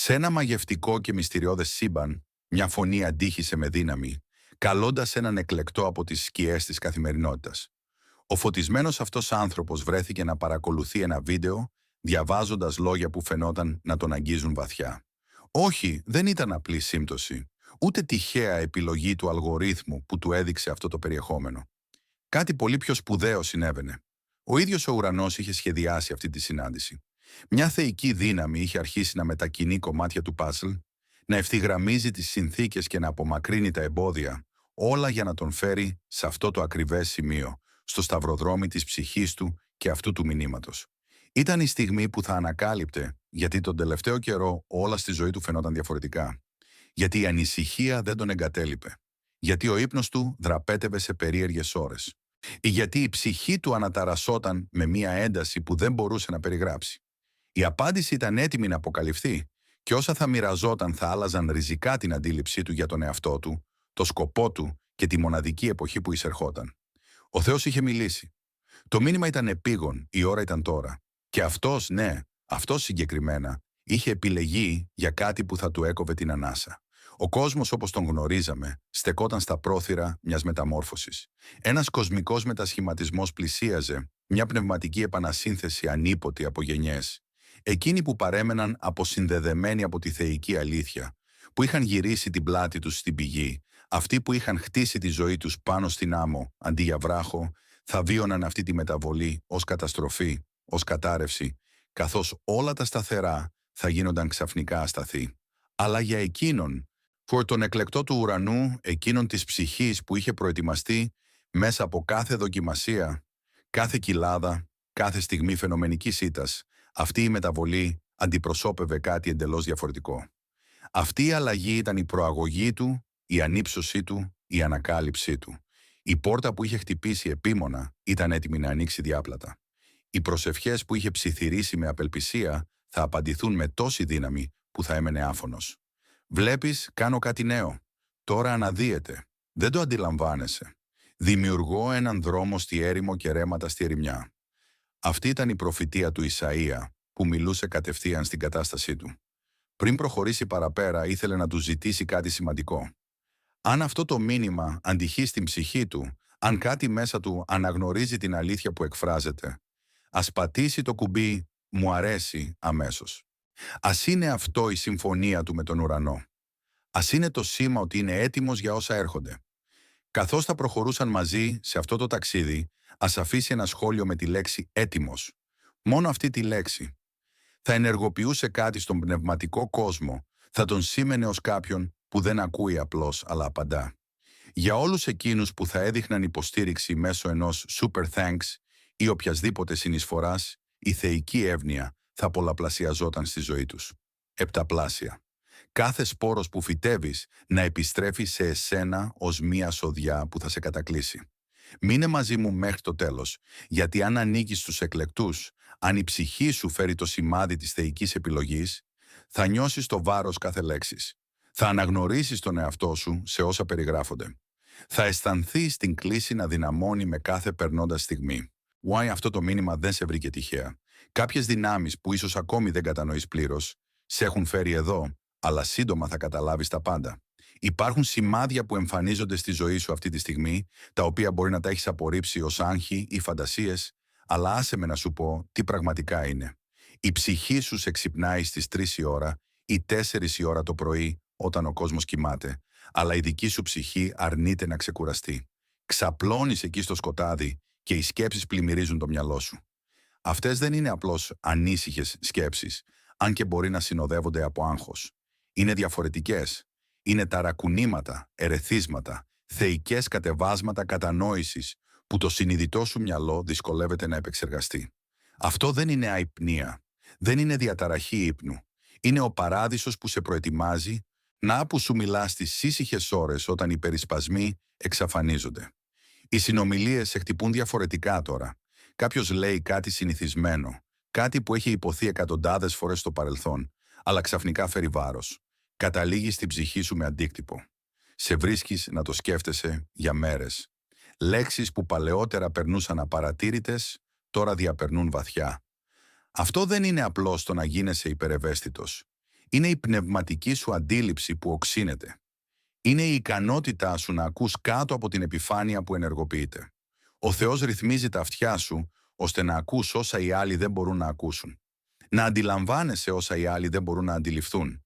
Σε ένα μαγευτικό και μυστηριώδες σύμπαν, μια φωνή αντίχησε με δύναμη, καλώντας έναν εκλεκτό από τις σκιές της καθημερινότητας. Ο φωτισμένος αυτός άνθρωπος βρέθηκε να παρακολουθεί ένα βίντεο, διαβάζοντας λόγια που φαινόταν να τον αγγίζουν βαθιά. Όχι, δεν ήταν απλή σύμπτωση, ούτε τυχαία επιλογή του αλγορίθμου που του έδειξε αυτό το περιεχόμενο. Κάτι πολύ πιο σπουδαίο συνέβαινε. Ο ίδιος ο ουρανός είχε σχεδιάσει αυτή τη συνάντηση. Μια θεϊκή δύναμη είχε αρχίσει να μετακινεί κομμάτια του παζλ, να ευθυγραμμίζει τις συνθήκες και να απομακρύνει τα εμπόδια, όλα για να τον φέρει σε αυτό το ακριβές σημείο, στο σταυροδρόμι της ψυχής του και αυτού του μηνύματος. Ήταν η στιγμή που θα ανακάλυπτε, γιατί τον τελευταίο καιρό όλα στη ζωή του φαινόταν διαφορετικά. Γιατί η ανησυχία δεν τον εγκατέλειπε. Γιατί ο ύπνος του δραπέτευε σε περίεργες ώρες. Ή γιατί η ψυχή του αναταρασσόταν με μία ένταση που δεν μπορούσε να περιγράψει. Η απάντηση ήταν έτοιμη να αποκαλυφθεί και όσα θα μοιραζόταν θα άλλαζαν ριζικά την αντίληψή του για τον εαυτό του, το σκοπό του και τη μοναδική εποχή που εισερχόταν. Ο Θεός είχε μιλήσει. Το μήνυμα ήταν επίγον, η ώρα ήταν τώρα. Και αυτός, ναι, αυτός συγκεκριμένα, είχε επιλεγεί για κάτι που θα του έκοβε την ανάσα. Ο κόσμος όπως τον γνωρίζαμε στεκόταν στα πρόθυρα μιας μεταμόρφωσης. Ένας κοσμικός μετασχηματισμός πλησίαζε, μια πνευματική επανασύνθεση ανίποτη από γενιές. Εκείνοι που παρέμεναν αποσυνδεδεμένοι από τη θεϊκή αλήθεια, που είχαν γυρίσει την πλάτη τους στην πηγή, αυτοί που είχαν χτίσει τη ζωή τους πάνω στην άμμο αντί για βράχο, θα βίωναν αυτή τη μεταβολή ως καταστροφή, ως κατάρρευση, καθώς όλα τα σταθερά θα γίνονταν ξαφνικά ασταθή. Αλλά για εκείνον, τον εκλεκτό του ουρανού, εκείνον της ψυχής που είχε προετοιμαστεί μέσα από κάθε δοκιμασία, κάθε κοιλάδα, κάθε στιγμή φαινομενικής ήττας, αυτή η μεταβολή αντιπροσώπευε κάτι εντελώς διαφορετικό. Αυτή η αλλαγή ήταν η προαγωγή του, η ανύψωσή του, η ανακάλυψή του. Η πόρτα που είχε χτυπήσει επίμονα ήταν έτοιμη να ανοίξει διάπλατα. Οι προσευχές που είχε ψιθυρίσει με απελπισία θα απαντηθούν με τόση δύναμη που θα έμενε άφωνος. «Βλέπεις, κάνω κάτι νέο. Τώρα αναδύεται. Δεν το αντιλαμβάνεσαι. Δημιουργώ έναν δρόμο στη έρημο και ρέματα στη ερημιά». Αυτή ήταν η προφητεία του Ισαΐα που μιλούσε κατευθείαν στην κατάστασή του. Πριν προχωρήσει παραπέρα ήθελε να του ζητήσει κάτι σημαντικό. Αν αυτό το μήνυμα αντυχεί στην ψυχή του, αν κάτι μέσα του αναγνωρίζει την αλήθεια που εκφράζεται, ας πατήσει το κουμπί «Μου αρέσει» αμέσως. Ας είναι αυτό η συμφωνία του με τον ουρανό. Ας είναι το σήμα ότι είναι έτοιμος για όσα έρχονται. Καθώς θα προχωρούσαν μαζί σε αυτό το ταξίδι, ας αφήσει ένα σχόλιο με τη λέξη «έτοιμος». Μόνο αυτή τη λέξη. Θα ενεργοποιούσε κάτι στον πνευματικό κόσμο, θα τον σήμαινε ως κάποιον που δεν ακούει απλώς αλλά απαντά. Για όλους εκείνους που θα έδειχναν υποστήριξη μέσω ενός super thanks ή οποιασδήποτε συνεισφοράς, η θεϊκή εύνοια θα πολλαπλασιαζόταν στη ζωή τους. Επταπλάσια. Κάθε σπόρος που φυτεύεις να επιστρέφει σε εσένα ως μία σοδιά που θα σε κατακλείσει. Μείνε μαζί μου μέχρι το τέλος, γιατί αν ανήκεις στους εκλεκτούς, αν η ψυχή σου φέρει το σημάδι της θεϊκής επιλογής, θα νιώσεις το βάρος κάθε λέξης. Θα αναγνωρίσεις τον εαυτό σου σε όσα περιγράφονται. Θα αισθανθείς την κλίση να δυναμώνει με κάθε περνώντας στιγμή. Αυτό το μήνυμα δεν σε βρήκε τυχαία. Κάποιες δυνάμεις που ίσως ακόμη δεν κατανοείς πλήρως, σε έχουν φέρει εδώ, αλλά σύντομα θα καταλάβεις τα πάντα. Υπάρχουν σημάδια που εμφανίζονται στη ζωή σου αυτή τη στιγμή, τα οποία μπορεί να τα έχεις απορρίψει ως άγχη ή φαντασίες, αλλά άσε με να σου πω τι πραγματικά είναι. Η ψυχή σου σε ξυπνάει στις 3 η ώρα ή 4 η ώρα το πρωί όταν ο κόσμος κοιμάται, αλλά η δική σου ψυχή αρνείται να ξεκουραστεί. Ξαπλώνεις εκεί στο σκοτάδι και οι σκέψεις πλημμυρίζουν το μυαλό σου. Αυτές δεν είναι απλώς ανήσυχες σκέψεις, αν και μπορεί να συνοδεύονται από άγχος. Είναι διαφορετικές. Είναι ταρακουνήματα, ερεθίσματα, θεϊκές κατεβάσματα κατανόησης που το συνειδητό σου μυαλό δυσκολεύεται να επεξεργαστεί. Αυτό δεν είναι αϊπνία, δεν είναι διαταραχή ύπνου. Είναι ο παράδεισος που σε προετοιμάζει, να που σου μιλά στις ήσυχες ώρες όταν οι περισπασμοί εξαφανίζονται. Οι συνομιλίες σε χτυπούν διαφορετικά τώρα. Κάποιος λέει κάτι συνηθισμένο, κάτι που έχει υποθεί εκατοντάδες φορές στο παρελθόν, αλλά ξαφνικά φέρει βάρος. Καταλήγει στην ψυχή σου με αντίκτυπο. Σε βρίσκεις να το σκέφτεσαι για μέρες. Λέξεις που παλαιότερα περνούσαν απαρατήρητες, τώρα διαπερνούν βαθιά. Αυτό δεν είναι απλώς το να γίνεσαι υπερευαίσθητος. Είναι η πνευματική σου αντίληψη που οξύνεται. Είναι η ικανότητά σου να ακούς κάτω από την επιφάνεια που ενεργοποιείται. Ο Θεός ρυθμίζει τα αυτιά σου ώστε να ακούς όσα οι άλλοι δεν μπορούν να ακούσουν. Να αντιλαμβάνεσαι όσα οι άλλοι δεν μπορούν να αντιληφθούν.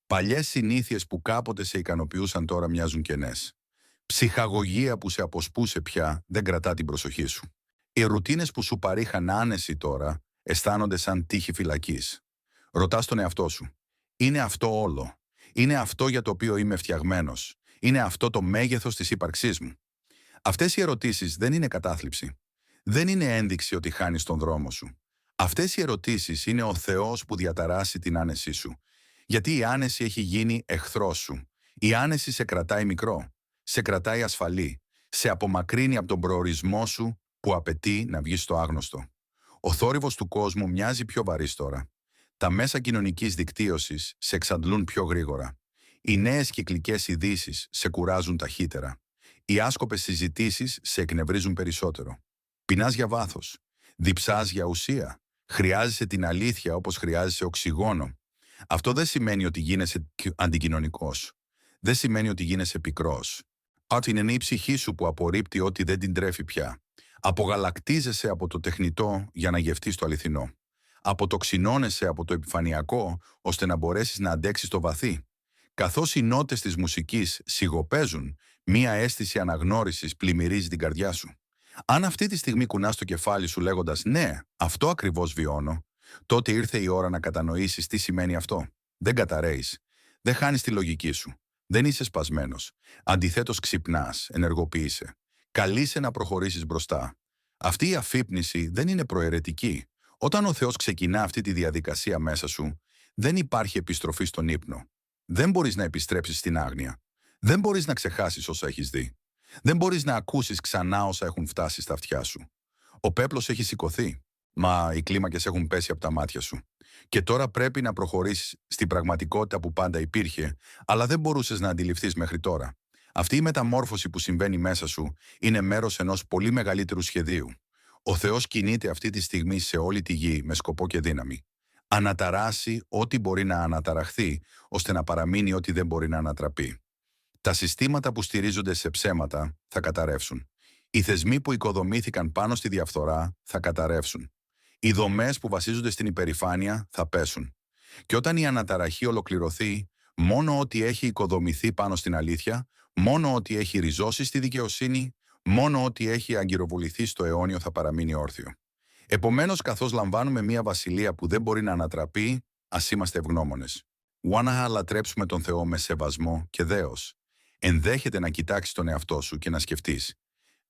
Παλιές συνήθειες που κάποτε σε ικανοποιούσαν τώρα μοιάζουν κενές. Ψυχαγωγία που σε αποσπούσε πια δεν κρατά την προσοχή σου. Οι ρουτίνες που σου παρήχαν άνεση τώρα αισθάνονται σαν τείχη φυλακής. Ρωτάς τον εαυτό σου. Είναι αυτό όλο? Είναι αυτό για το οποίο είμαι φτιαγμένος? Είναι αυτό το μέγεθος της ύπαρξής μου? Αυτές οι ερωτήσεις δεν είναι κατάθλιψη. Δεν είναι ένδειξη ότι χάνεις τον δρόμο σου. Αυτές οι ερωτήσεις είναι ο Θεός που διαταράσσει την άνεσή σου. Γιατί η άνεση έχει γίνει εχθρός σου. Η άνεση σε κρατάει μικρό. Σε κρατάει ασφαλή. Σε απομακρύνει από τον προορισμό σου που απαιτεί να βγεις στο άγνωστο. Ο θόρυβος του κόσμου μοιάζει πιο βαρύς τώρα. Τα μέσα κοινωνικής δικτύωσης σε εξαντλούν πιο γρήγορα. Οι νέες κυκλικές ειδήσεις σε κουράζουν ταχύτερα. Οι άσκοπες συζητήσεις σε εκνευρίζουν περισσότερο. Πεινάς για βάθος. Διψάς για ουσία. Χρειάζεσαι την αλήθεια όπως χρειάζεσαι οξυγόνο. Αυτό δεν σημαίνει ότι γίνεσαι αντικοινωνικός. Δεν σημαίνει ότι γίνεσαι πικρός. Ότι είναι η ψυχή σου που απορρίπτει ότι δεν την τρέφει πια. Απογαλακτίζεσαι από το τεχνητό για να γευτείς το αληθινό. Αποτοξινώνεσαι από το επιφανειακό ώστε να μπορέσεις να αντέξεις το βαθύ. Καθώς οι νότες της μουσικής σιγοπαίζουν, μία αίσθηση αναγνώρισης πλημμυρίζει την καρδιά σου. Αν αυτή τη στιγμή κουνάς το κεφάλι σου λέγοντας «Ναι, αυτό ακριβώς βιώνω», τότε ήρθε η ώρα να κατανοήσεις τι σημαίνει αυτό. Δεν καταραίεις. Δεν χάνεις τη λογική σου. Δεν είσαι σπασμένος. Αντιθέτως ξυπνάς, ενεργοποιείσαι. Καλείσαι να προχωρήσεις μπροστά. Αυτή η αφύπνιση δεν είναι προαιρετική. Όταν ο Θεός ξεκινά αυτή τη διαδικασία μέσα σου, δεν υπάρχει επιστροφή στον ύπνο. Δεν μπορείς να επιστρέψεις στην άγνοια. Δεν μπορείς να ξεχάσεις όσα έχεις δει. Δεν μπορείς να ακούσεις ξανά όσα έχουν φτάσει στα αυτιά σου. Ο πέπλος έχει σηκωθεί, μα οι κλίμακες έχουν πέσει από τα μάτια σου. Και τώρα πρέπει να προχωρήσεις στην πραγματικότητα που πάντα υπήρχε, αλλά δεν μπορούσες να αντιληφθείς μέχρι τώρα. Αυτή η μεταμόρφωση που συμβαίνει μέσα σου είναι μέρος ενός πολύ μεγαλύτερου σχεδίου. Ο Θεός κινείται αυτή τη στιγμή σε όλη τη γη με σκοπό και δύναμη. Αναταράσει ό,τι μπορεί να αναταραχθεί, ώστε να παραμείνει ό,τι δεν μπορεί να ανατραπεί. Τα συστήματα που στηρίζονται σε ψέματα θα καταρρεύσουν. Οι θεσμοί που οικοδομήθηκαν πάνω στη διαφθορά θα καταρρεύσουν. Οι δομές που βασίζονται στην υπερηφάνεια θα πέσουν. Και όταν η αναταραχή ολοκληρωθεί, μόνο ό,τι έχει οικοδομηθεί πάνω στην αλήθεια, μόνο ό,τι έχει ριζώσει στη δικαιοσύνη, μόνο ό,τι έχει αγκυροβοληθεί στο αιώνιο θα παραμείνει όρθιο. Επομένως, καθώς λαμβάνουμε μια βασιλεία που δεν μπορεί να ανατραπεί, ας είμαστε ευγνώμονες. Να λατρέψουμε τον Θεό με σεβασμό και δέος. Ενδέχεται να κοιτάξεις τον εαυτό σου και να σκεφτείς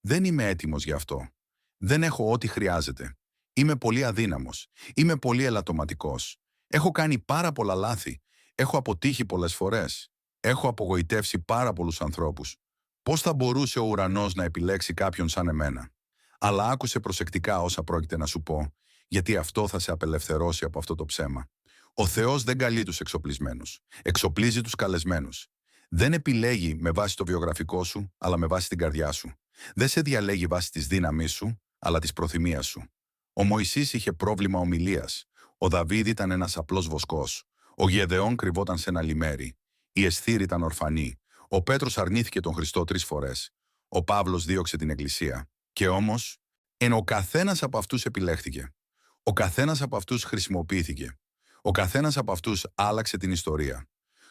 «Δεν είμαι έτοιμος γι' αυτό. Δεν έχω ό,τι χρειάζεται. Είμαι πολύ αδύναμος. Είμαι πολύ ελαττωματικός. Έχω κάνει πάρα πολλά λάθη. Έχω αποτύχει πολλές φορές. Έχω απογοητεύσει πάρα πολλούς ανθρώπους. Πώς θα μπορούσε ο ουρανός να επιλέξει κάποιον σαν εμένα?» Αλλά άκουσε προσεκτικά όσα πρόκειται να σου πω, γιατί αυτό θα σε απελευθερώσει από αυτό το ψέμα. Ο Θεός δεν καλεί τους εξοπλισμένους. Εξοπλίζει τους καλεσμένους. Δεν επιλέγει με βάση το βιογραφικό σου, αλλά με βάση την καρδιά σου. Δεν σε διαλέγει βάσει της δύναμής σου, αλλά της προθυμίας σου. Ο Μωυσής είχε πρόβλημα ομιλίας. Ο Δαβίδ ήταν ένας απλός βοσκός. Ο Γεδεών κρυβόταν σε ένα λιμέρι. Η Εσθήρ ήταν ορφανή. Ο Πέτρος αρνήθηκε τον Χριστό 3 φορές. Ο Παύλος δίωξε την Εκκλησία. Και όμως, ο καθένας από αυτούς επιλέχθηκε. Ο καθένας από αυτούς χρησιμοποιήθηκε. Ο καθένας από αυτούς άλλαξε την ιστορία.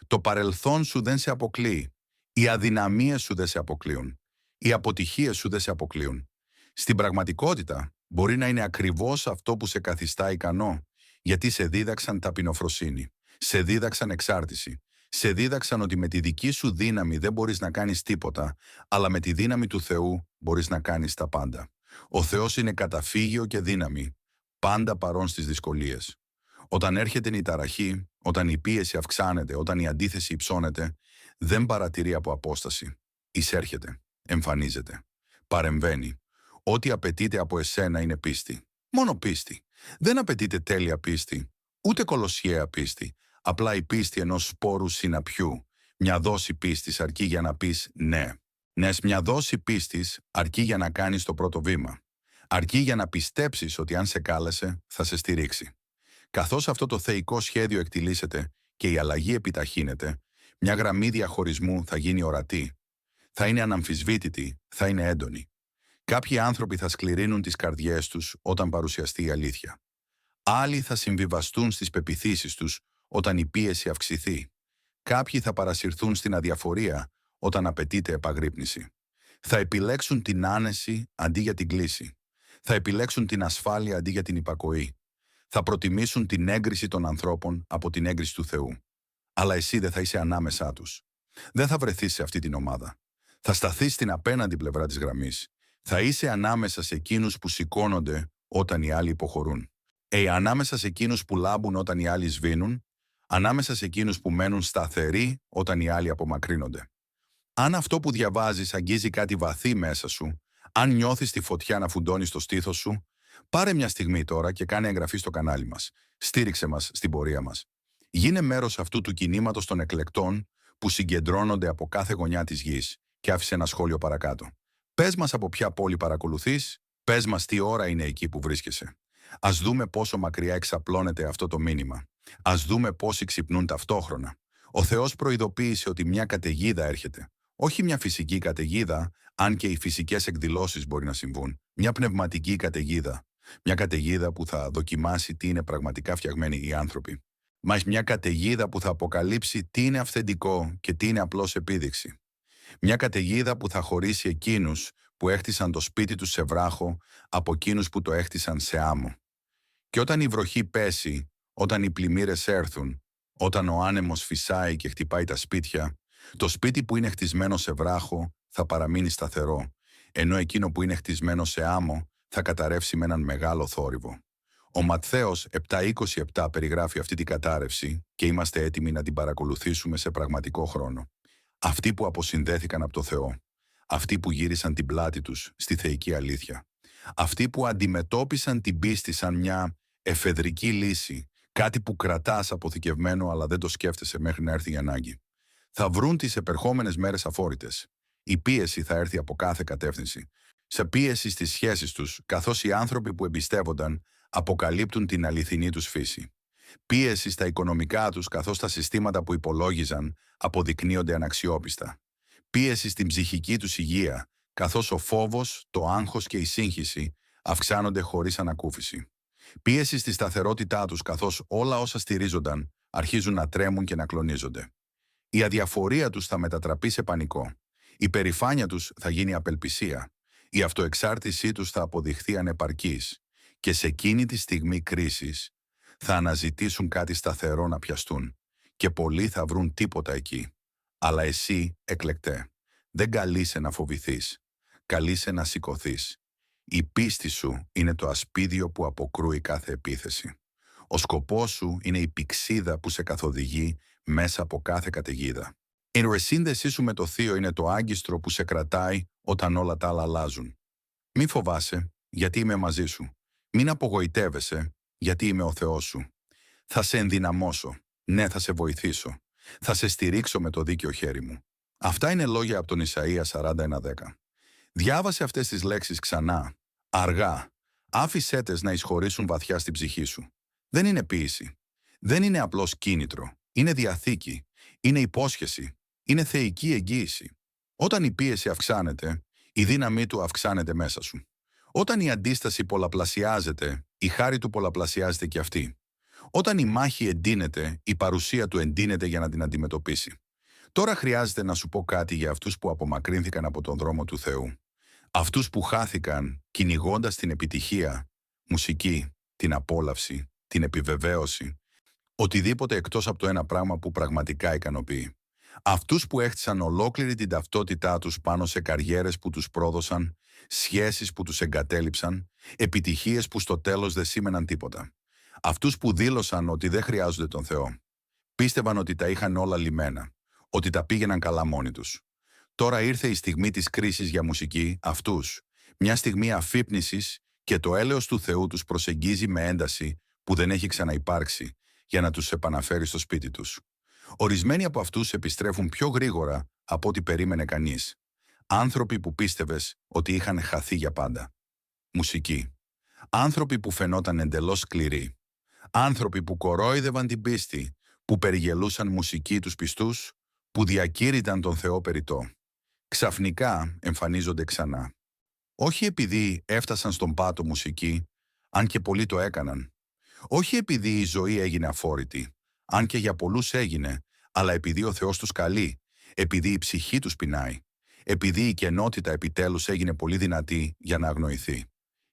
Το παρελθόν σου δεν σε αποκλείει. Οι αδυναμίες σου δεν σε αποκλείουν. Οι αποτυχίες σου δεν σε αποκλείουν. Στην πραγματικότητα, μπορεί να είναι ακριβώς αυτό που σε καθιστά ικανό, γιατί σε δίδαξαν ταπεινοφροσύνη. Σε δίδαξαν εξάρτηση. Σε δίδαξαν ότι με τη δική σου δύναμη δεν μπορείς να κάνεις τίποτα, αλλά με τη δύναμη του Θεού μπορείς να κάνεις τα πάντα. Ο Θεός είναι καταφύγιο και δύναμη, πάντα παρόν στις δυσκολίες. Όταν έρχεται η ταραχή, όταν η πίεση αυξάνεται, όταν η αντίθεση υψώνεται, δεν παρατηρεί από απόσταση. Εισέρχεται, εμφανίζεται, παρεμβαίνει. Ό,τι απαιτείται από εσένα είναι πίστη. Μόνο πίστη. Δεν απαιτείται τέλεια πίστη, ούτε κολοσιαία πίστη. Απλά η πίστη ενός σπόρου συναπιού. Μια δόση πίστης αρκεί για να πεις ναι. Ναι, μια δόση πίστης αρκεί για να κάνεις το πρώτο βήμα. Αρκεί για να πιστέψεις ότι αν σε κάλεσε θα σε στηρίξει. Καθώς αυτό το θεϊκό σχέδιο εκτιλήσεται, και η αλλαγή επιταχύνεται, μια γραμμή διαχωρισμού θα γίνει ορατή. Θα είναι αναμφισβήτητη, θα είναι έντονη. Κάποιοι άνθρωποι θα σκληρύνουν τις καρδιές τους όταν παρουσιαστεί η αλήθεια. Άλλοι θα συμβιβαστούν στις πεποιθήσεις τους όταν η πίεση αυξηθεί. Κάποιοι θα παρασυρθούν στην αδιαφορία όταν απαιτείται επαγρύπνηση. Θα επιλέξουν την άνεση αντί για την κλίση. Θα επιλέξουν την ασφάλεια αντί για την υπακοή. Θα προτιμήσουν την έγκριση των ανθρώπων από την έγκριση του Θεού. Αλλά εσύ δεν θα είσαι ανάμεσά τους. Δεν θα βρεθείς σε αυτή την ομάδα. Θα σταθείς στην απέναντι πλευρά της γραμμής. Θα είσαι ανάμεσα σε εκείνους που σηκώνονται όταν οι άλλοι υποχωρούν. Ανάμεσα σε εκείνους που λάμπουν όταν οι άλλοι σβήνουν, ανάμεσα σε εκείνους που μένουν σταθεροί όταν οι άλλοι απομακρύνονται. Αν αυτό που διαβάζεις αγγίζει κάτι βαθύ μέσα σου, αν νιώθεις τη φωτιά να φουντώνει στο στήθος σου, πάρε μια στιγμή τώρα και κάνε εγγραφή στο κανάλι μας. Στήριξε μας στην πορεία μας. Γίνε μέρος αυτού του κινήματος των εκλεκτών που συγκεντρώνονται από κάθε γωνιά της γης και άφησε ένα σχόλιο παρακάτω. Πες μας από ποια πόλη παρακολουθείς, πες μας τι ώρα είναι εκεί που βρίσκεσαι. Ας δούμε πόσο μακριά εξαπλώνεται αυτό το μήνυμα. Ας δούμε πόσοι ξυπνούν ταυτόχρονα. Ο Θεός προειδοποίησε ότι μια καταιγίδα έρχεται. Όχι μια φυσική καταιγίδα, αν και οι φυσικές εκδηλώσεις μπορεί να συμβούν. Μια πνευματική καταιγίδα. Μια καταιγίδα που θα δοκιμάσει τι είναι πραγματικά φτιαγμένοι οι άνθρωποι. Μα μια καταιγίδα που θα αποκαλύψει τι είναι αυθεντικό και τι είναι απλώς επίδειξη. Μια καταιγίδα που θα χωρίσει εκείνους που έχτισαν το σπίτι τους σε βράχο από εκείνους που το έχτισαν σε άμμο. Και όταν η βροχή πέσει, όταν οι πλημμύρες έρθουν, όταν ο άνεμος φυσάει και χτυπάει τα σπίτια, το σπίτι που είναι χτισμένο σε βράχο θα παραμείνει σταθερό, ενώ εκείνο που είναι χτισμένο σε άμμο θα καταρρεύσει με έναν μεγάλο θόρυβο. Ο Ματθαίος 7:27 περιγράφει αυτή την κατάρρευση και είμαστε έτοιμοι να την παρακολουθήσουμε σε πραγματικό χρόνο. Αυτοί που αποσυνδέθηκαν από το Θεό, αυτοί που γύρισαν την πλάτη τους στη θεϊκή αλήθεια, αυτοί που αντιμετώπισαν την πίστη σαν μια εφεδρική λύση, κάτι που κρατάς αποθηκευμένο αλλά δεν το σκέφτεσαι μέχρι να έρθει η ανάγκη. Θα βρουν τις επερχόμενες μέρες αφόρητες. Η πίεση θα έρθει από κάθε κατεύθυνση. Σε πίεση στις σχέσεις τους, καθώς οι άνθρωποι που εμπιστεύονταν αποκαλύπτουν την αληθινή τους φύση. Πίεση στα οικονομικά τους, καθώς τα συστήματα που υπολόγιζαν αποδεικνύονται αναξιόπιστα. Πίεση στην ψυχική τους υγεία, καθώς ο φόβος, το άγχος και η σύγχυση αυξάνονται χωρίς ανακούφιση. Πίεση στη σταθερότητά τους, καθώς όλα όσα στηρίζονταν αρχίζουν να τρέμουν και να κλονίζονται. Η αδιαφορία τους θα μετατραπεί σε πανικό. Η περηφάνεια τους θα γίνει απελπισία. Η αυτοεξάρτησή τους θα αποδειχθεί ανεπαρκής. Και σε εκείνη τη στιγμή κρίσης θα αναζητήσουν κάτι σταθερό να πιαστούν. Και πολλοί θα βρουν τίποτα εκεί. Αλλά εσύ, εκλεκτέ, δεν καλείσαι να φοβηθείς. Καλείσαι να σηκωθείς. Η πίστη σου είναι το ασπίδιο που αποκρούει κάθε επίθεση. Ο σκοπός σου είναι η πηξίδα που σε καθοδηγεί μέσα από κάθε καταιγίδα. Η ρεσύνδεσή σου με το Θείο είναι το άγκιστρο που σε κρατάει όταν όλα τα άλλα αλλάζουν. Μη φοβάσαι, γιατί είμαι μαζί σου. Μην απογοητεύεσαι, γιατί είμαι ο Θεός σου. Θα σε ενδυναμώσω. Ναι, θα σε βοηθήσω. Θα σε στηρίξω με το δίκαιο χέρι μου. Αυτά είναι λόγια από τον Ισαΐα 41:10. Διάβασε αυτές τις λέξεις ξανά, αργά. Άφησέ τες να εισχωρήσουν βαθιά στην ψυχή σου. Δεν είναι ποίηση. Δεν είναι απλώς κίνητρο. Είναι διαθήκη. Είναι υπόσχεση. Είναι θεϊκή εγγύηση. Όταν η πίεση αυξάνεται, η δύναμή του αυξάνεται μέσα σου. Όταν η αντίσταση πολλαπλασιάζεται, η χάρη του πολλαπλασιάζεται και αυτή. Όταν η μάχη εντείνεται, η παρουσία του εντείνεται για να την αντιμετωπίσει. Τώρα χρειάζεται να σου πω κάτι για αυτούς που απομακρύνθηκαν από τον δρόμο του Θεού. Αυτούς που χάθηκαν κυνηγώντας την επιτυχία, μουσική, την απόλαυση, την επιβεβαίωση, οτιδήποτε εκτός από το ένα πράγμα που πραγματικά ικανοποιεί. Αυτούς που έχτισαν ολόκληρη την ταυτότητά τους πάνω σε καριέρες που τους πρόδωσαν, σχέσεις που τους εγκατέλειψαν, επιτυχίες που στο τέλος δεν σήμαιναν τίποτα. Αυτούς που δήλωσαν ότι δεν χρειάζονται τον Θεό. Πίστευαν ότι τα είχαν όλα λυμμένα, ότι τα πήγαιναν καλά μόνοι τους. Τώρα ήρθε η στιγμή της κρίσης για μουσική, αυτούς. Μια στιγμή αφύπνισης και το έλεος του Θεού τους προσεγγίζει με ένταση που δεν έχει ξαναυπάρξει για να τους επαναφέρει στο σπίτι τους. Ορισμένοι από αυτούς επιστρέφουν πιο γρήγορα από ό,τι περίμενε κανείς. Άνθρωποι που πίστευες ότι είχαν χαθεί για πάντα. Μουσική. Άνθρωποι που φαινόταν εντελώς σκληροί. Άνθρωποι που κορόιδευαν την πίστη, που περιγελούσαν μουσική τους πιστούς, που διακήρυταν τον Θεό περιττό. Ξαφνικά εμφανίζονται ξανά. Όχι επειδή έφτασαν στον πάτο μουσική, αν και πολλοί το έκαναν. Όχι επειδή η ζωή έγινε αφόρητη, αν και για πολλούς έγινε, αλλά επειδή ο Θεός τους καλεί, επειδή η ψυχή τους πεινάει, επειδή η κενότητα επιτέλους έγινε πολύ δυνατή για να αγνοηθεί.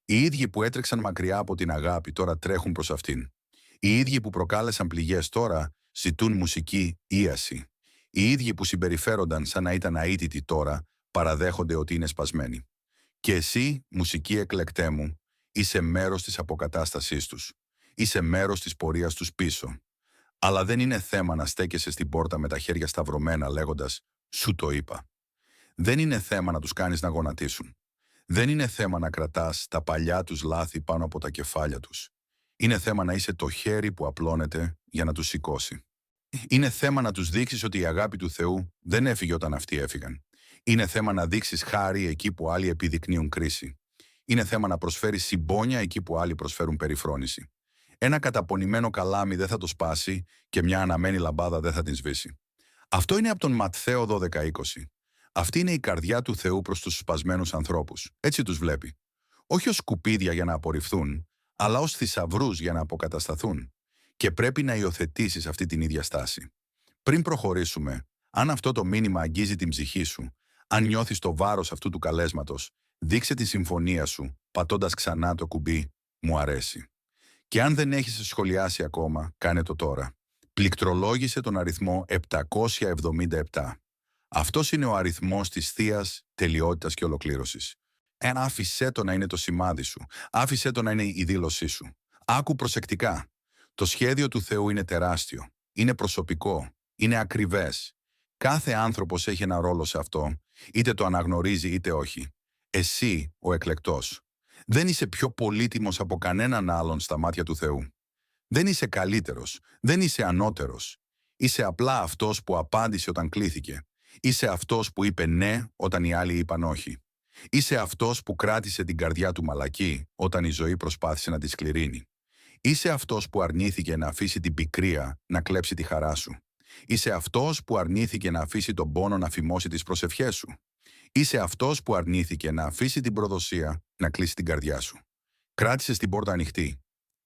Οι ίδιοι που έτρεξαν μακριά από την αγάπη τώρα τρέχουν προς αυτήν. Οι ίδιοι που προκάλεσαν πληγές τώρα ζητούν μουσική ίαση. Οι ίδιοι που συμπεριφέρονταν σαν να ήταν αίτητοι τώρα παραδέχονται ότι είναι σπασμένοι. Και εσύ, μουσική εκλεκτέ μου, είσαι μέρος της αποκατάστασής τους. Είσαι μέρος της πορείας τους πίσω. Αλλά δεν είναι θέμα να στέκεσαι στην πόρτα με τα χέρια σταυρωμένα λέγοντας «Σου το είπα». Δεν είναι θέμα να τους κάνεις να γονατίσουν. Δεν είναι θέμα να κρατάς τα παλιά τους λάθη πάνω από τα κεφάλια τους. Είναι θέμα να είσαι το χέρι που απλώνεται για να τους σηκώσει. Είναι θέμα να τους δείξεις ότι η αγάπη του Θεού δεν έφυγε όταν αυτοί έφυγαν. Είναι θέμα να δείξεις χάρη εκεί που άλλοι επιδεικνύουν κρίση. Είναι θέμα να προσφέρεις συμπόνια εκεί που άλλοι προσφέρουν περιφρόνηση. Ένα καταπονημένο καλάμι δεν θα το σπάσει και μια αναμένη λαμπάδα δεν θα την σβήσει. Αυτό είναι από τον Ματθαίο 12:20. Αυτή είναι η καρδιά του Θεού προς τους σπασμένους ανθρώπους. Έτσι τους βλέπει. Όχι ως σκουπίδια για να απορριφθούν, αλλά ως θησαυρούς για να αποκατασταθούν. Και πρέπει να υιοθετήσεις αυτή την ίδια στάση. Πριν προχωρήσουμε, αν αυτό το μήνυμα αγγίζει την ψυχή σου, αν νιώθεις το βάρος αυτού του καλέσματος, δείξε τη συμφωνία σου, πατώντας ξανά το κουμπί «Μου αρέσει». Και αν δεν έχεις σχολιάσει ακόμα, κάνε το τώρα. Πληκτρολόγησε τον αριθμό 777. Αυτός είναι ο αριθμός της θείας τελειότητας και ολοκλήρωσης. Άφησέ το να είναι το σημάδι σου. Άφησέ το να είναι η δήλωσή σου. Άκου προσεκτικά. Το σχέδιο του Θεού είναι τεράστιο. Είναι προσωπικό. Είναι ακριβές. Κάθε άνθρωπος έχει ένα ρόλο σε αυτό, είτε το αναγνωρίζει είτε όχι. Εσύ, ο εκλεκτός, δεν είσαι πιο πολύτιμος από κανέναν άλλον στα μάτια του Θεού. Δεν είσαι καλύτερος. Δεν είσαι ανώτερος. Είσαι απλά αυτός που απάντησε όταν κλήθηκε. Είσαι αυτός που είπε ναι όταν οι άλλοι είπαν όχι. Είσαι αυτός που κράτησε την καρδιά του μαλακή όταν η ζωή προσπάθησε να τη σκληρύνει. Είσαι αυτός που αρνήθηκε να αφήσει την πικρία να κλέψει τη χαρά σου. Είσαι αυτός που αρνήθηκε να αφήσει τον πόνο να φημώσει τις προσευχές σου. Είσαι αυτός που αρνήθηκε να αφήσει την προδοσία να κλείσει την καρδιά σου. Κράτησες την πόρτα ανοιχτή.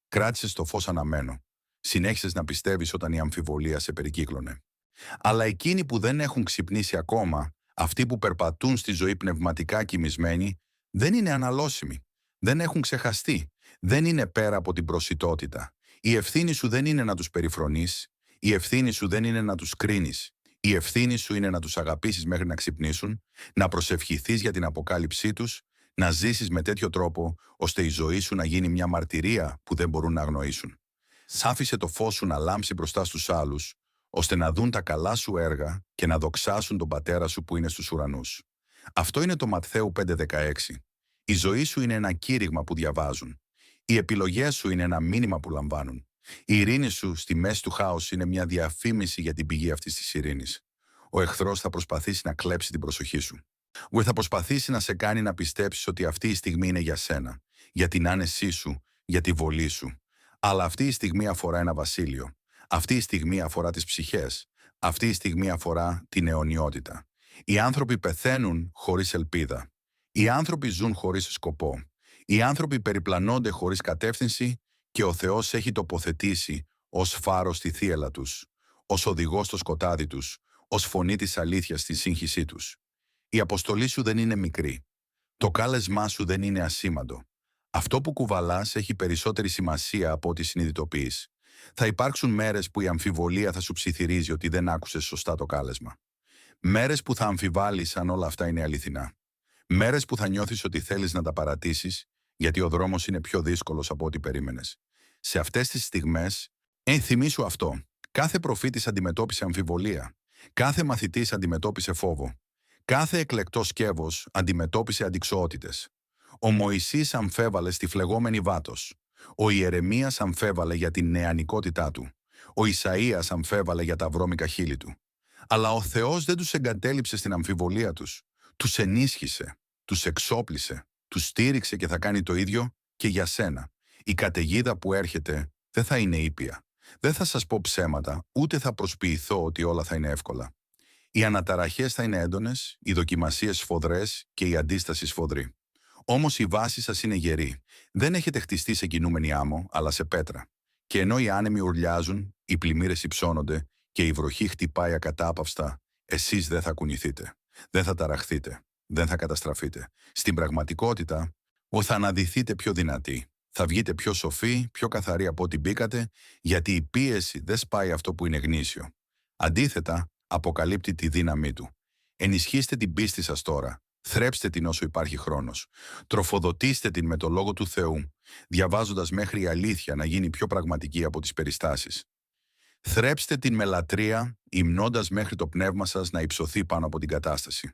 Κράτησες το φως αναμένο. Συνέχισες να πιστεύεις όταν η αμφιβολία σε περικύκλωνε. Αλλά εκείνοι που δεν έχουν ξυπνήσει ακόμα, αυτοί που περπατούν στη ζωή πνευματικά κοιμισμένοι, δεν είναι αναλώσιμοι. Δεν έχουν ξεχαστεί. Δεν είναι πέρα από την προσιτότητα. Η ευθύνη σου δεν είναι να τους περιφρονείς. Η ευθύνη σου δεν είναι να τους κρίνεις. Η ευθύνη σου είναι να τους αγαπήσεις μέχρι να ξυπνήσουν, να προσευχηθείς για την αποκάλυψή τους, να ζήσεις με τέτοιο τρόπο, ώστε η ζωή σου να γίνει μια μαρτυρία που δεν μπορούν να αγνοήσουν. Άφησε το φως σου να λάμψει μπροστά στους άλλους, ώστε να δουν τα καλά σου έργα και να δοξάσουν τον Πατέρα σου που είναι στους ουρανούς. Αυτό είναι το Ματθαίου 5:16. Η ζωή σου είναι ένα κήρυγμα που διαβάζουν. Οι επιλογές σου είναι ένα μήνυμα που λαμβάνουν. Η ειρήνη σου στη μέση του χάους είναι μια διαφήμιση για την πηγή αυτής της ειρήνης. Ο εχθρός θα προσπαθήσει να κλέψει την προσοχή σου. Θα προσπαθήσει να σε κάνει να πιστέψεις ότι αυτή η στιγμή είναι για σένα, για την άνεσή σου, για τη βολή σου. Αλλά αυτή η στιγμή αφορά ένα βασίλειο. Αυτή η στιγμή αφορά τις ψυχές. Αυτή η στιγμή αφορά την αιωνιότητα. Οι άνθρωποι πεθαίνουν χωρίς ελπίδα. Οι άνθρωποι ζουν χωρίς σκοπό. Οι άνθρωποι περιπλανώνται χωρίς κατεύθυνση και ο Θεός έχει τοποθετήσει ως φάρο στη θύελλα τους, ως οδηγό στο σκοτάδι τους, ως φωνή της αλήθειας στη σύγχυσή τους. Η αποστολή σου δεν είναι μικρή. Το κάλεσμά σου δεν είναι ασήμαντο. Αυτό που κουβαλάς έχει περισσότερη σημασία από ό,τι συνειδητοποιείς. Θα υπάρξουν μέρες που η αμφιβολία θα σου ψιθυρίζει ότι δεν άκουσες σωστά το κάλεσμα. Μέρες που θα αμφιβάλλεις αν όλα αυτά είναι αληθινά. Μέρες που θα νιώθεις ότι θέλεις να τα παρατήσεις, γιατί ο δρόμος είναι πιο δύσκολος από ό,τι περίμενες. Σε αυτές τις στιγμές, θυμήσου αυτό. Κάθε προφήτης αντιμετώπισε αμφιβολία. Κάθε μαθητής αντιμετώπισε φόβο. Κάθε εκλεκτός σκεύος αντιμετώπισε αντιξοότητες. Ο Μωυσής αμφέβαλε στη φλεγόμενη βάτος. Ο Ιερεμίας αμφέβαλε για την νεανικότητά του. Ο Ισαΐας αμφέβαλε για τα βρώμικα χείλη του. Αλλά ο Θεός δεν τους εγκατέλειψε στην αμφιβολία τους. Τους ενίσχυσε, τους εξόπλισε, τους στήριξε και θα κάνει το ίδιο και για σένα. Η καταιγίδα που έρχεται δεν θα είναι ήπια. Δεν θα σας πω ψέματα, ούτε θα προσποιηθώ ότι όλα θα είναι εύκολα. Οι αναταραχές θα είναι έντονες, οι δοκιμασίες σφοδρές και η αντίσταση σφοδρή. Όμως η βάση σας είναι γερή. Δεν έχετε χτιστεί σε κινούμενη άμμο, αλλά σε πέτρα. Και ενώ οι άνεμοι ουρλιάζουν, οι πλημμύρες υψώνονται και η βροχή χτυπάει ακατάπαυστα, εσείς δεν θα κουνηθείτε. Δεν θα ταραχθείτε. Δεν θα καταστραφείτε. Στην πραγματικότητα, θα αναδυθείτε πιο δυνατοί. Θα βγείτε πιο σοφοί, πιο καθαροί από ό,τι μπήκατε, γιατί η πίεση δεν σπάει αυτό που είναι γνήσιο. Αντίθετα, αποκαλύπτει τη δύναμή του. Ενισχύστε την πίστη σας τώρα. Θρέψτε την όσο υπάρχει χρόνος. Τροφοδοτήστε την με το Λόγο του Θεού, διαβάζοντας μέχρι η αλήθεια να γίνει πιο πραγματική από τις περιστάσεις. Θρέψτε την με λατρεία, υμνώντας μέχρι το πνεύμα σας να υψωθεί πάνω από την κατάσταση.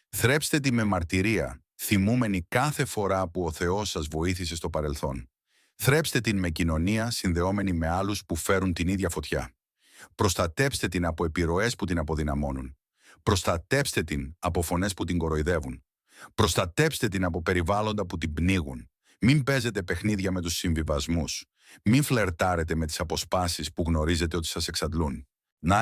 Θρέψτε την με μαρτυρία, θυμούμενη κάθε φορά που ο Θεός σας βοήθησε στο παρελθόν. Θρέψτε την με κοινωνία, συνδεόμενη με άλλους που φέρουν την ίδια φωτιά. Προστατέψτε την από επιρροές που την αποδυναμώνουν. Προστατέψτε την από φωνές που την κοροϊδεύουν. Προστατέψτε την από περιβάλλοντα που την πνίγουν. Μην παίζετε παιχνίδια με τους συμβιβασμούς. Μην φλερτάρετε με τις αποσπάσεις που γνωρίζετε ότι σας εξαντλούν.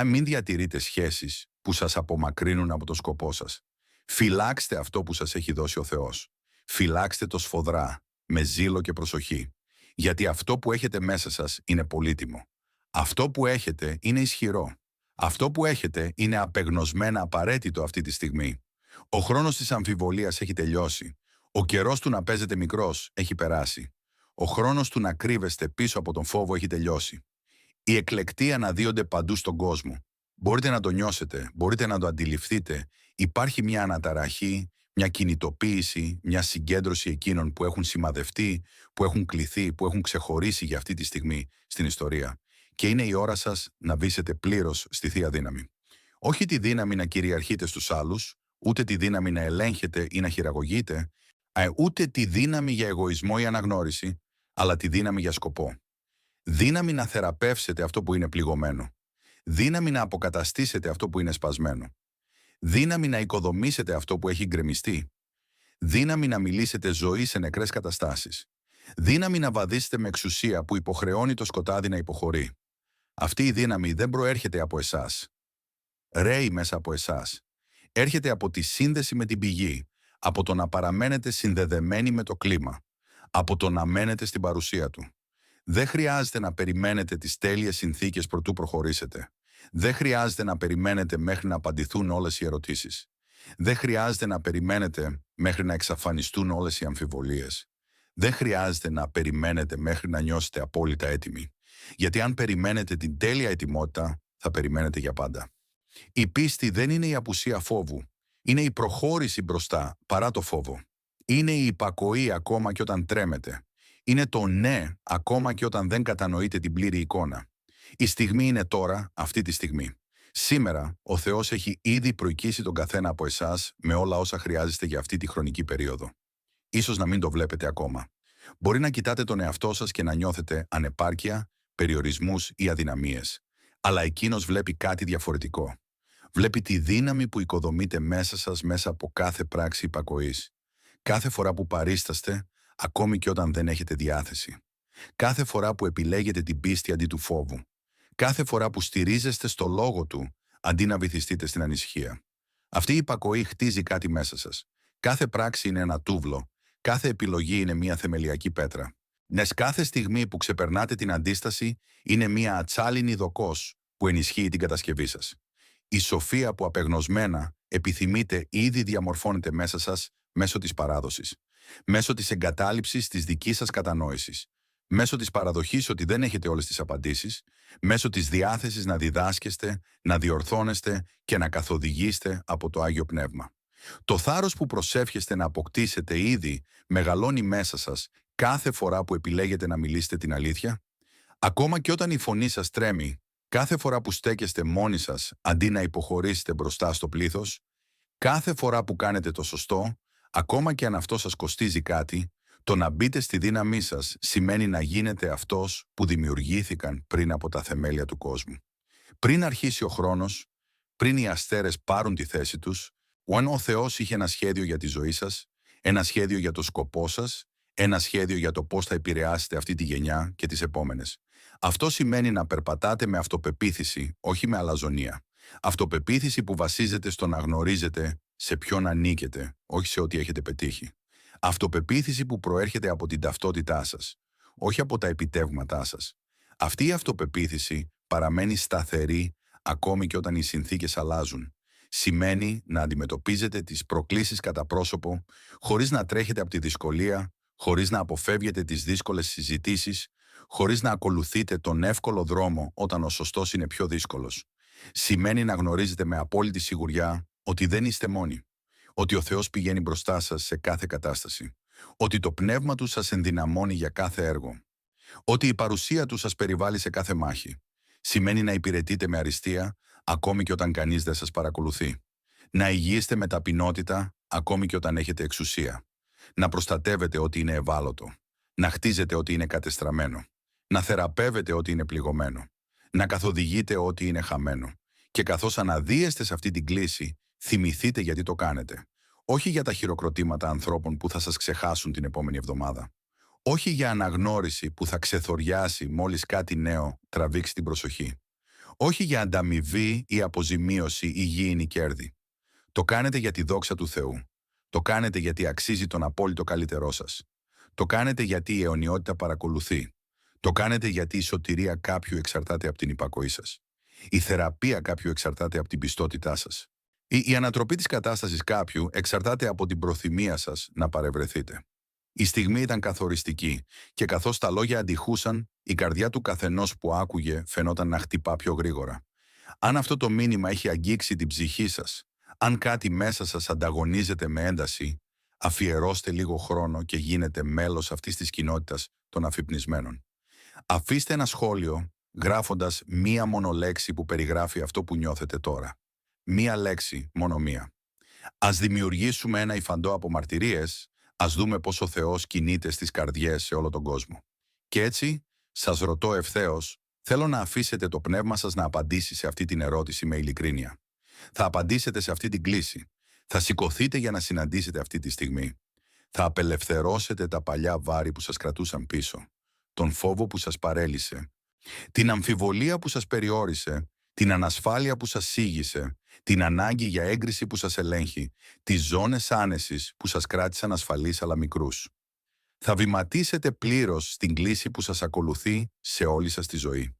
Μην διατηρείτε σχέσεις που σας απομακρύνουν από το σκοπό σας. Φυλάξτε αυτό που σας έχει δώσει ο Θεός. Φυλάξτε το σφοδρά, με ζήλο και προσοχή. Γιατί αυτό που έχετε μέσα σας είναι πολύτιμο. Αυτό που έχετε είναι ισχυρό. Αυτό που έχετε είναι απεγνωσμένα απαραίτητο αυτή τη στιγμή. Ο χρόνος της αμφιβολίας έχει τελειώσει. Ο καιρός του να παίζετε μικρός έχει περάσει. Ο χρόνος του να κρύβεστε πίσω από τον φόβο έχει τελειώσει. Οι εκλεκτοί αναδύονται παντού στον κόσμο. Μπορείτε να το νιώσετε, μπορείτε να το αντιληφθείτε. Υπάρχει μια αναταραχή, μια κινητοποίηση, μια συγκέντρωση εκείνων που έχουν σημαδευτεί, που έχουν κληθεί, που έχουν ξεχωρίσει για αυτή τη στιγμή στην ιστορία. Και είναι η ώρα σας να βήσετε πλήρως στη Θεία Δύναμη. Όχι τη δύναμη να κυριαρχείτε στους άλλους, ούτε τη δύναμη να ελέγχετε ή να χειραγωγείτε, ούτε τη δύναμη για εγωισμό ή αναγνώριση, αλλά τη δύναμη για σκοπό. Δύναμη να θεραπεύσετε αυτό που είναι πληγωμένο. Δύναμη να αποκαταστήσετε αυτό που είναι σπασμένο. Δύναμη να οικοδομήσετε αυτό που έχει γκρεμιστεί. Δύναμη να μιλήσετε ζωή σε νεκρές καταστάσεις. Δύναμη να βαδίσετε με εξουσία που υποχρεώνει το σκοτάδι να υποχωρεί. Αυτή η δύναμη δεν προέρχεται από εσάς. Ρέει μέσα από εσάς. Έρχεται από τη σύνδεση με την πηγή, από το να παραμένετε συνδεδεμένοι με το κλίμα, από το να μένετε στην παρουσία του. Δεν χρειάζεται να περιμένετε τις τέλειες συνθήκες προτού προχωρήσετε. Δεν χρειάζεται να περιμένετε μέχρι να απαντηθούν όλες οι ερωτήσεις. Δεν χρειάζεται να περιμένετε μέχρι να εξαφανιστούν όλες οι αμφιβολίες. Δεν χρειάζεται να περιμένετε μέχρι να νιώσετε απόλυτα έτοιμοι. Γιατί αν περιμένετε την τέλεια ετοιμότητα, θα περιμένετε για πάντα. Η πίστη δεν είναι η απουσία φόβου. Είναι η προχώρηση μπροστά παρά το φόβο. Είναι η υπακοή ακόμα και όταν τρέμετε. Είναι το ναι ακόμα και όταν δεν κατανοείτε την πλήρη εικόνα. Η στιγμή είναι τώρα, αυτή τη στιγμή. Σήμερα, ο Θεός έχει ήδη προοικήσει τον καθένα από εσάς με όλα όσα χρειάζεστε για αυτή τη χρονική περίοδο. Ίσως να μην το βλέπετε ακόμα. Μπορεί να κοιτάτε τον εαυτό σας και να νιώθετε ανεπάρκεια, περιορισμούς ή αδυναμίες. Αλλά εκείνος βλέπει κάτι διαφορετικό. Βλέπει τη δύναμη που οικοδομείται μέσα σας μέσα από κάθε πράξη υπακοής. Κάθε φορά που παρίσταστε, ακόμη και όταν δεν έχετε διάθεση. Κάθε φορά που επιλέγετε την πίστη αντί του φόβου. Κάθε φορά που στηρίζεστε στο λόγο του, αντί να βυθιστείτε στην ανησυχία. Αυτή η υπακοή χτίζει κάτι μέσα σας. Κάθε πράξη είναι ένα τούβλο. Κάθε επιλογή είναι μια θεμελιακή πέτρα. Κάθε στιγμή που ξεπερνάτε την αντίσταση είναι μια ατσάλινη δοκός που ενισχύει την κατασκευή σας. Η σοφία που απεγνωσμένα επιθυμείτε ήδη διαμορφώνεται μέσα σας μέσω της παράδοσης. Μέσω της εγκατάλειψης της δικής σας κατανόησης. Μέσω της παραδοχής ότι δεν έχετε όλες τις απαντήσεις, μέσω της διάθεσης να διδάσκεστε, να διορθώνεστε και να καθοδηγήσετε από το Άγιο Πνεύμα. Το θάρρος που προσεύχεστε να αποκτήσετε ήδη μεγαλώνει μέσα σας κάθε φορά που επιλέγετε να μιλήσετε την αλήθεια. Ακόμα και όταν η φωνή σας τρέμει, κάθε φορά που στέκεστε μόνοι σας αντί να υποχωρήσετε μπροστά στο πλήθος, κάθε φορά που κάνετε το σωστό, ακόμα και αν αυτό σας κοστίζει κάτι, το να μπείτε στη δύναμή σας σημαίνει να γίνετε αυτός που δημιουργήθηκαν πριν από τα θεμέλια του κόσμου. Πριν αρχίσει ο χρόνος, πριν οι αστέρες πάρουν τη θέση τους, ο Θεός είχε ένα σχέδιο για τη ζωή σας, ένα σχέδιο για το σκοπό σας, ένα σχέδιο για το πώς θα επηρεάσετε αυτή τη γενιά και τις επόμενες. Αυτό σημαίνει να περπατάτε με αυτοπεποίθηση, όχι με αλαζονία. Αυτοπεποίθηση που βασίζεται στο να γνωρίζετε σε ποιον ανήκετε, όχι σε ό,τι έχετε πετύχει. Αυτοπεποίθηση που προέρχεται από την ταυτότητά σας, όχι από τα επιτεύγματά σας. Αυτή η αυτοπεποίθηση παραμένει σταθερή ακόμη και όταν οι συνθήκες αλλάζουν. Σημαίνει να αντιμετωπίζετε τις προκλήσεις κατά πρόσωπο, χωρίς να τρέχετε από τη δυσκολία, χωρίς να αποφεύγετε τις δύσκολες συζητήσεις, χωρίς να ακολουθείτε τον εύκολο δρόμο όταν ο σωστός είναι πιο δύσκολος. Σημαίνει να γνωρίζετε με απόλυτη σιγουριά ότι δεν είστε μόνοι, ότι ο Θεός πηγαίνει μπροστά σας σε κάθε κατάσταση, ότι το πνεύμα Του σας ενδυναμώνει για κάθε έργο, ότι η παρουσία Του σας περιβάλλει σε κάθε μάχη. Σημαίνει να υπηρετείτε με αριστεία ακόμη και όταν κανείς δεν σας παρακολουθεί. Να υγιείστε με ταπεινότητα ακόμη και όταν έχετε εξουσία. Να προστατεύετε ό,τι είναι ευάλωτο. Να χτίζετε ό,τι είναι κατεστραμμένο. Να θεραπεύετε ό,τι είναι πληγωμένο. Να καθοδηγείτε ό,τι είναι χαμένο. Και καθώς αναδύεστε σε αυτή την κλίση, θυμηθείτε γιατί το κάνετε. Όχι για τα χειροκροτήματα ανθρώπων που θα σας ξεχάσουν την επόμενη εβδομάδα. Όχι για αναγνώριση που θα ξεθοριάσει μόλις κάτι νέο τραβήξει την προσοχή. Όχι για ανταμοιβή ή αποζημίωση ή γήινη κέρδη. Το κάνετε για τη δόξα του Θεού. Το κάνετε γιατί αξίζει τον απόλυτο καλύτερό σας. Το κάνετε γιατί η αιωνιότητα παρακολουθεί. Το κάνετε γιατί η σωτηρία κάποιου εξαρτάται από την υπακοή σας. Η θεραπεία κάποιου εξαρτάται από την πιστότητά σας. Η ανατροπή της κατάστασης κάποιου εξαρτάται από την προθυμία σας να παρευρεθείτε. Η στιγμή ήταν καθοριστική και καθώς τα λόγια αντιχούσαν, η καρδιά του καθενός που άκουγε φαινόταν να χτυπά πιο γρήγορα. Αν αυτό το μήνυμα έχει αγγίξει την ψυχή σας, αν κάτι μέσα σας ανταγωνίζεται με ένταση, αφιερώστε λίγο χρόνο και γίνετε μέλος αυτής της κοινότητας των αφυπνισμένων. Αφήστε ένα σχόλιο γράφοντας μία μόνο λέξη που περιγράφει αυτό που νιώθετε τώρα. Μία λέξη, μόνο μία. Ας δημιουργήσουμε ένα υφαντό από μαρτυρίες, ας δούμε πώς ο Θεός κινείται στις καρδιές σε όλο τον κόσμο. Και έτσι, σας ρωτώ ευθέως, θέλω να αφήσετε το πνεύμα σας να απαντήσει σε αυτή την ερώτηση με ειλικρίνεια. Θα απαντήσετε σε αυτή την κλίση. Θα σηκωθείτε για να συναντήσετε αυτή τη στιγμή. Θα απελευθερώσετε τα παλιά βάρη που σας κρατούσαν πίσω. Τον φόβο που σας παρέλυσε. Την αμφιβολία που σας περιόρισε. Την ανασφάλεια που σας σίγησε. Την ανάγκη για έγκριση που σας ελέγχει. Τις ζώνες άνεσης που σας κράτησαν ασφαλείς αλλά μικρούς. Θα βηματίσετε πλήρως στην κλίση που σας ακολουθεί σε όλη σας τη ζωή.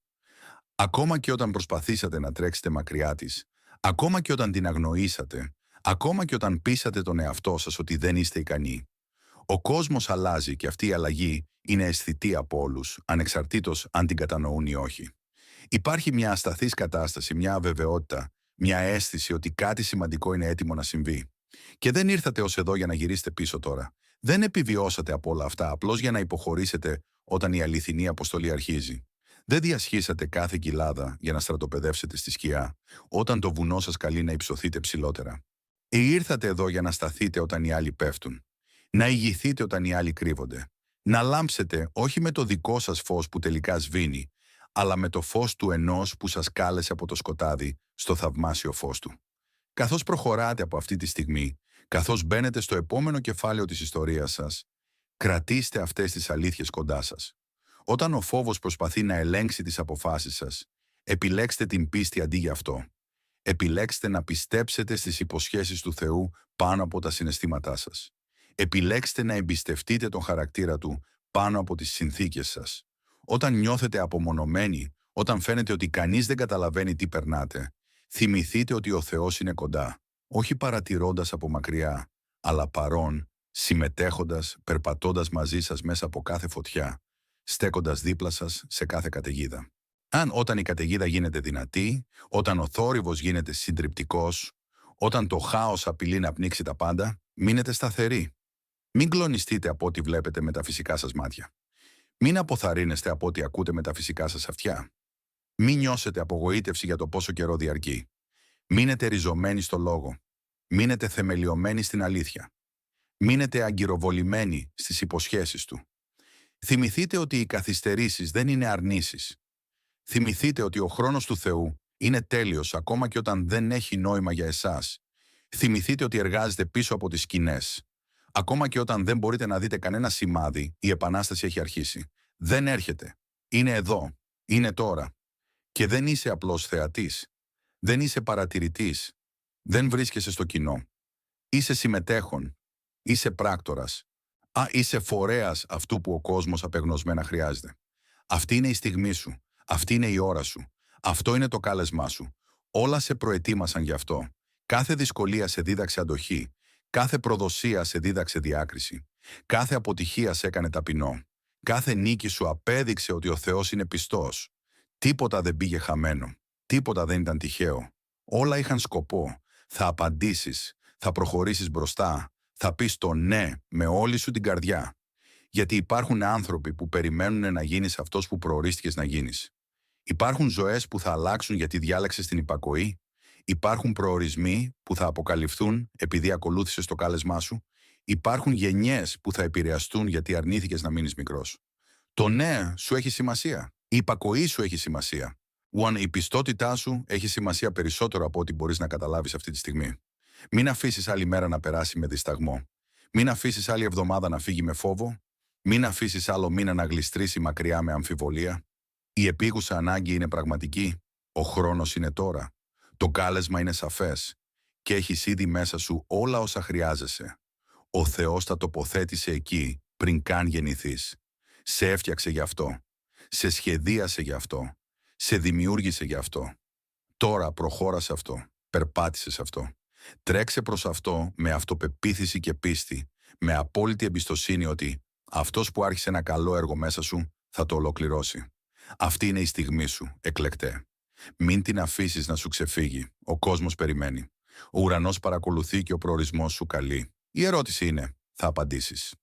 Ακόμα και όταν προσπαθήσατε να τρέξετε μακριά της, ακόμα και όταν την αγνοήσατε, ακόμα και όταν πείσατε τον εαυτό σας ότι δεν είστε ικανοί. Ο κόσμος αλλάζει και αυτή η αλλαγή είναι αισθητή από όλους, ανεξαρτήτως αν την κατανοούν ή όχι. Υπάρχει μια ασταθής κατάσταση, μια αβεβαιότητα, μια αίσθηση ότι κάτι σημαντικό είναι έτοιμο να συμβεί. Και δεν ήρθατε ως εδώ για να γυρίσετε πίσω τώρα. Δεν επιβιώσατε από όλα αυτά απλώς για να υποχωρήσετε όταν η αληθινή αποστολή αρχίζει. Δεν διασχίσατε κάθε κοιλάδα για να στρατοπεδεύσετε στη σκιά, όταν το βουνό σας καλεί να υψωθείτε ψηλότερα. Ήρθατε εδώ για να σταθείτε όταν οι άλλοι πέφτουν. Να ηγηθείτε όταν οι άλλοι κρύβονται. Να λάμψετε όχι με το δικό σας φως που τελικά σβήνει, αλλά με το φως του ενός που σας κάλεσε από το σκοτάδι στο θαυμάσιο φως του. Καθώς προχωράτε από αυτή τη στιγμή, καθώς μπαίνετε στο επόμενο κεφάλαιο της ιστορίας σας, κρατήστε αυτές τις αλήθειες κοντά σας. Όταν ο φόβος προσπαθεί να ελέγξει τις αποφάσεις σας, επιλέξτε την πίστη αντί για αυτό. Επιλέξτε να πιστέψετε στις υποσχέσεις του Θεού πάνω από τα συναισθήματά σας. Επιλέξτε να εμπιστευτείτε τον χαρακτήρα Του πάνω από τις συνθήκες σας. Όταν νιώθετε απομονωμένοι, όταν φαίνεται ότι κανείς δεν καταλαβαίνει τι περνάτε, θυμηθείτε ότι ο Θεός είναι κοντά, όχι παρατηρώντας από μακριά, αλλά παρών, συμμετέχοντας, περπατώντας μαζί σας μέσα από κάθε φωτιά, στέκοντας δίπλα σας σε κάθε καταιγίδα. Όταν η καταιγίδα γίνεται δυνατή, όταν ο θόρυβος γίνεται συντριπτικός, όταν το χάος απειλεί να πνίξει τα πάντα, μείνετε σταθεροί. Μην κλονιστείτε από ό,τι βλέπετε με τα φυσικά σας μάτια. Μην αποθαρρύνεστε από ό,τι ακούτε με τα φυσικά σας αυτιά. Μην νιώσετε απογοήτευση για το πόσο καιρό διαρκεί. Μείνετε ριζωμένοι στο λόγο. Μείνετε θεμελιωμένοι στην αλήθεια. Μείνετε αγκυροβολημένοι στις υποσχέσεις Του. Θυμηθείτε ότι οι καθυστερήσεις δεν είναι αρνήσεις. Θυμηθείτε ότι ο χρόνος του Θεού είναι τέλειος ακόμα και όταν δεν έχει νόημα για εσάς. Θυμηθείτε ότι εργάζεται πίσω από τις σκηνές. Ακόμα και όταν δεν μπορείτε να δείτε κανένα σημάδι, η Επανάσταση έχει αρχίσει. Δεν έρχεται. Είναι εδώ. Είναι τώρα. Και δεν είσαι απλός θεατής. Δεν είσαι παρατηρητής. Δεν βρίσκεσαι στο κοινό. Είσαι συμμετέχον. Είσαι πράκτορας. Είσαι φορέας αυτού που ο κόσμος απεγνωσμένα χρειάζεται. Αυτή είναι η στιγμή σου. Αυτή είναι η ώρα σου. Αυτό είναι το κάλεσμά σου. Όλα σε προετοίμασαν γι' αυτό. Κάθε δυσκολία σε δίδαξε αντοχή. Κάθε προδοσία σε δίδαξε διάκριση. Κάθε αποτυχία σε έκανε ταπεινό. Κάθε νίκη σου απέδειξε ότι ο Θεός είναι πιστός. Τίποτα δεν πήγε χαμένο. Τίποτα δεν ήταν τυχαίο. Όλα είχαν σκοπό. Θα απαντήσεις. Θα προχωρήσεις μπροστά. Θα πεις το ναι με όλη σου την καρδιά. Γιατί υπάρχουν άνθρωποι που περιμένουν να γίνεις αυτός που προορίστηκες να γίνεις. Υπάρχουν ζωές που θα αλλάξουν γιατί διάλεξες την υπακοή. Υπάρχουν προορισμοί που θα αποκαλυφθούν επειδή ακολούθησες το κάλεσμά σου. Υπάρχουν γενιές που θα επηρεαστούν γιατί αρνήθηκες να μείνεις μικρός. Το ναι σου έχει σημασία. Η υπακοή σου έχει σημασία. Η πιστότητά σου έχει σημασία περισσότερο από ό,τι μπορείς να καταλάβεις αυτή τη στιγμή. Μην αφήσεις άλλη μέρα να περάσει με δισταγμό. Μην αφήσεις άλλη εβδομάδα να φύγει με φόβο. Μην αφήσεις άλλο μήνα να γλιστρήσει μακριά με αμφιβολία. Η επίγουσα ανάγκη είναι πραγματική. Ο χρόνος είναι τώρα. Το κάλεσμα είναι σαφές. Και έχεις ήδη μέσα σου όλα όσα χρειάζεσαι. Ο Θεός τα τοποθέτησε εκεί πριν καν γεννηθείς. Σε έφτιαξε γι' αυτό. Σε σχεδίασε γι' αυτό. Σε δημιούργησε γι' αυτό. Τώρα προχώρα σε αυτό. Περπάτησε σε αυτό. Τρέξε προς αυτό με αυτοπεποίθηση και πίστη. Με απόλυτη εμπιστοσύνη ότι αυτός που άρχισε ένα καλό έργο μέσα σου θα το ολοκληρώσει. Αυτή είναι η στιγμή σου, εκλεκτέ. Μην την αφήσεις να σου ξεφύγει. Ο κόσμος περιμένει. Ο ουρανός παρακολουθεί και ο προορισμός σου καλεί. Η ερώτηση είναι, θα απαντήσεις?